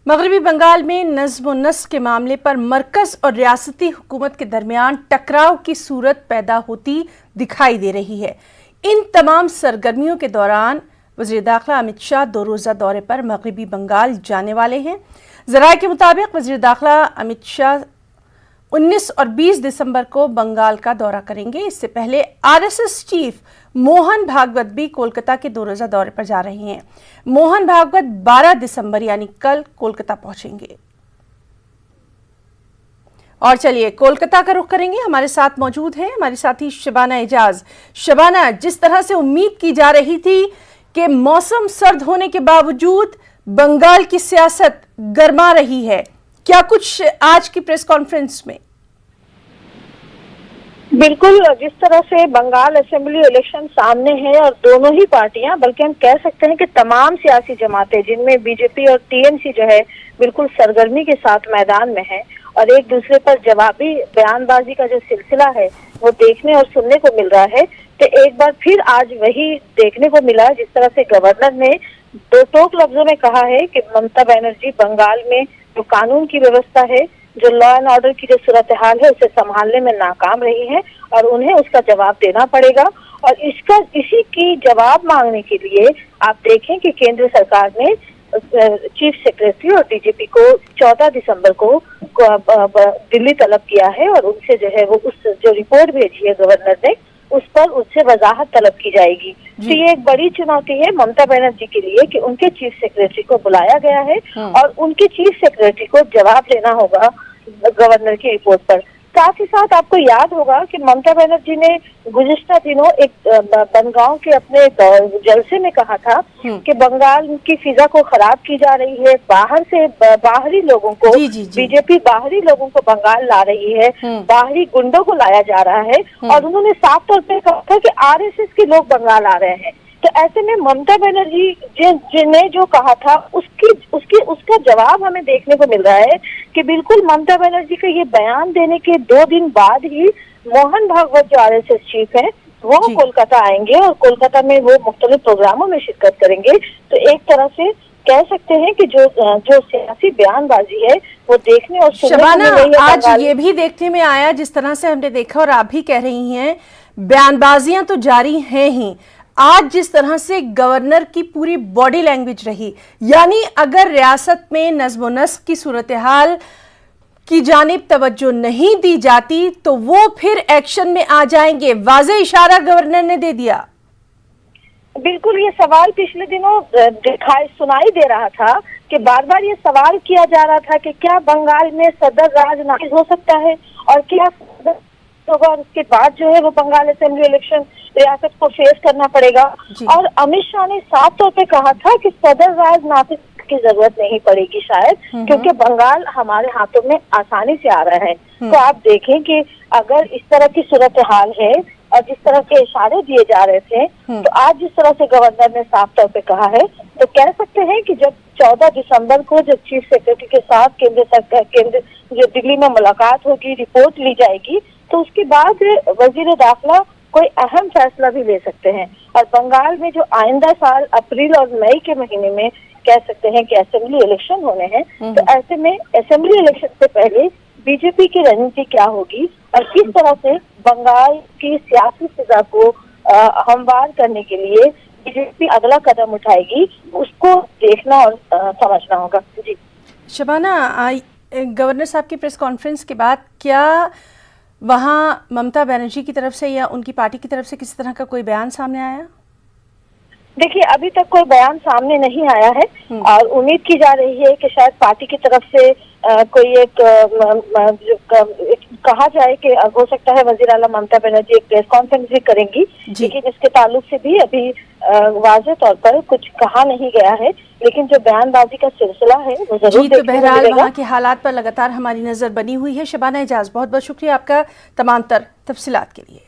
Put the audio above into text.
मगरबी बंगाल में नज्म-ओ-नस्क के मामले पर मरकज और रियासती हुकूमत के दरमियान टकराव की सूरत पैदा होती दिखाई दे रही है। इन तमाम सरगर्मियों के दौरान वज़ीर दाखिला अमित शाह 2 रोज़ा दौरे पर मगरबी बंगाल जाने वाले हैं। ज़राए के मुताबिक वज़ीर दाखिला अमित शाह 19 और 20 दिसंबर को बंगाल का दौरा करेंगे। इससे पहले आरएसएस चीफ मोहन भागवत भी कोलकाता के 2 रोज़ा दौरे पर जा रहे हैं। मोहन भागवत 12 दिसंबर यानी कल कोलकाता पहुंचेंगे। और चलिए कोलकाता का रुख करेंगे। हमारे साथ मौजूद है हमारी साथी शबाना एजाज। शबाना, जिस तरह से उम्मीद की जा रही थी कि मौसम सर्द होने के बावजूद बंगाल की सियासत गर्मा रही है, क्या कुछ आज की प्रेस कॉन्फ्रेंस में? बिल्कुल, जिस तरह से बंगाल असेंबली इलेक्शन सामने है और दोनों ही पार्टियां, बल्कि हम कह सकते हैं कि तमाम सियासी जमातें, जिनमें बीजेपी और टीएमसी जो है बिल्कुल सरगर्मी के साथ मैदान में है और एक दूसरे पर जवाबी बयानबाजी का जो सिलसिला है वो देखने और सुनने को मिल रहा है। तो एक बार फिर आज वही देखने को मिला, जिस तरह से गवर्नर ने दो टोक लफ्जों में कहा है कि ममता बनर्जी बंगाल में जो कानून की व्यवस्था है, जो लॉ एंड ऑर्डर की जो सूरत हाल है, उसे संभालने में नाकाम रही है और उन्हें उसका जवाब देना पड़ेगा। और इसी की जवाब मांगने के लिए आप देखें कि केंद्र सरकार ने चीफ सेक्रेटरी और डीजीपी को 14 दिसंबर को दिल्ली तलब किया है और उनसे जो है वो उस जो रिपोर्ट भेजी है गवर्नर ने, उस पर उससे वजाहत तलब की जाएगी। तो ये एक बड़ी चुनौती है ममता बनर्जी के लिए कि उनके चीफ सेक्रेटरी को बुलाया गया है और उनके चीफ सेक्रेटरी को जवाब देना होगा गवर्नर की रिपोर्ट पर। साथ ही साथ आपको याद होगा कि ममता बनर्जी ने गुज़िश्ता दिनों एक बनगांव के अपने जलसे में कहा था कि बंगाल की फिजा को खराब की जा रही है, बाहर से बाहरी लोगों को बीजेपी बाहरी लोगों को बंगाल ला रही है, बाहरी गुंडों को लाया जा रहा है और उन्होंने साफ तौर पे कहा था कि आरएसएस के लोग बंगाल आ रहे हैं। तो ऐसे में ममता बनर्जी जिन्होंने जो कहा था उसका जवाब हमें देखने को मिल रहा है कि बिल्कुल ममता बनर्जी का ये बयान देने के 2 दिन बाद ही मोहन भागवत जो आरएसएस चीफ है वो कोलकाता आएंगे और कोलकाता में वो मुख्तलिफ प्रोग्रामों में शिरकत करेंगे। तो एक तरह से कह सकते हैं कि जो सियासी बयानबाजी है वो देखने और शबाना, आज ये भी देखने में आया, जिस तरह से हमने देखा और आप भी कह रही हैं, बयानबाजियां तो जारी हैं ही, आज जिस तरह से गवर्नर की पूरी बॉडी लैंग्वेज रही, यानी अगर रियासत में नज्म-ओ-नस्क की सूरत हाल की जानिब तवज्जो नहीं दी जाती तो वो फिर एक्शन में आ जाएंगे। वाज़े इशारा गवर्नर ने दे दिया। बिल्कुल, ये सवाल पिछले दिनों सुनाई दे रहा था कि बार बार ये सवाल किया जा रहा था कि क्या बंगाल में सदर राज नाफिज हो सकता है और क्या होगा, और उसके बाद जो है वो बंगाल असेंबली इलेक्शन रियासत को फेस करना पड़ेगा। और अमित शाह ने साफ तौर पे कहा था कि सदर राज नाफिज की जरूरत नहीं पड़ेगी शायद, क्योंकि बंगाल हमारे हाथों में आसानी से आ रहा है। तो आप देखें कि अगर इस तरह की सूरत हाल है और जिस तरह के इशारे दिए जा रहे थे, तो आज जिस तरह से गवर्नर ने साफ तौर पे कहा है, तो कह सकते हैं कि जब 14 दिसंबर को जब चीफ सेक्रेटरी के साथ केंद्र जो दिल्ली में मुलाकात होगी, रिपोर्ट ली जाएगी, तो उसके बाद वजीर दाखिला कोई अहम फैसला भी ले सकते हैं। और बंगाल में जो आइंदा साल अप्रैल और मई के महीने में कह सकते हैं कि असेंबली इलेक्शन होने हैं, तो ऐसे में असेंबली इलेक्शन से पहले बीजेपी की रणनीति क्या होगी और किस तरह से बंगाल की सियासी फिजा को हमवार करने के लिए बीजेपी अगला कदम उठाएगी, उसको देखना और समझना होगा। जी शबाना, गवर्नर साहब की प्रेस कॉन्फ्रेंस के बाद क्या वहाँ ममता बनर्जी की तरफ से या उनकी पार्टी की तरफ से किसी तरह का कोई बयान सामने आया? देखिए, अभी तक कोई बयान सामने नहीं आया है और उम्मीद की जा रही है कि शायद पार्टी की तरफ से कोई एक कहा जाए कि हो सकता है वजीर आला ममता बनर्जी एक प्रेस कॉन्फ्रेंस भी करेंगी, लेकिन इसके ताल्लुक से भी अभी वाज़ेह तौर पर कुछ कहा नहीं गया है। लेकिन जो बयानबाजी का सिलसिला है वो जरूर तो बहरहाल वहाँ के हालात पर लगातार हमारी नजर बनी हुई है। शबाना एजाज, बहुत बहुत शुक्रिया आपका तमाम तर तफसीलात के लिए।